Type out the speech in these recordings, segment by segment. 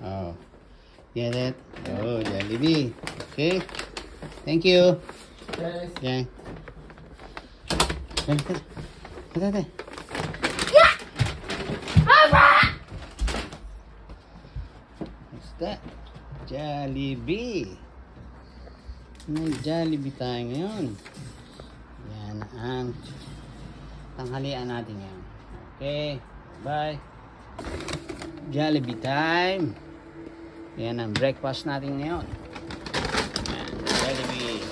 Oh. Get it? Oh, Jollibee. Okay. Thank you. Yes. Okay. Ate. What's that? Jollibee. May Jollibee tayo ngayon. Yan ang tanghalian natin ngayon. Okay. Bye. Jollibee time. Yan ang breakfast natin ngayon. Yan. Jollibee.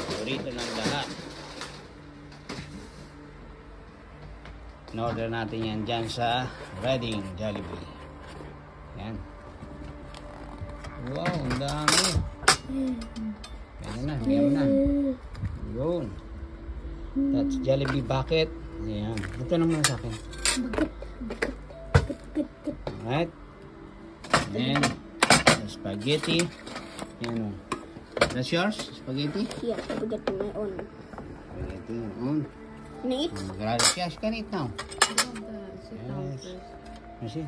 Paborito ng lahat. In-order natin yan dyan sa Reading Jollibee. Yan. Wow, ang dami. Yan na, yan na. Yun. That's Jollibee bucket. Yan. Ito naman sa akin. Alright. Then, spaghetti. Yan o. That's yours? Spaghetti? Yeah, spaghetti my own. Spaghetti your own. Can I eat? Gracias, can eat now. Yes. You see?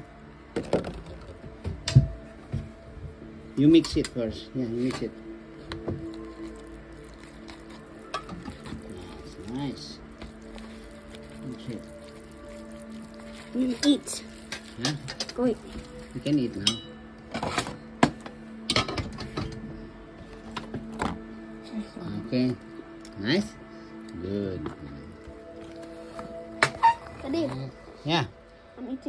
You mix it first. Yeah, you mix it. That's nice. Mix it. Eat. Huh? Wait. You can eat now. Okay. Nice? Good. Daddy, Yeah. I'm eating.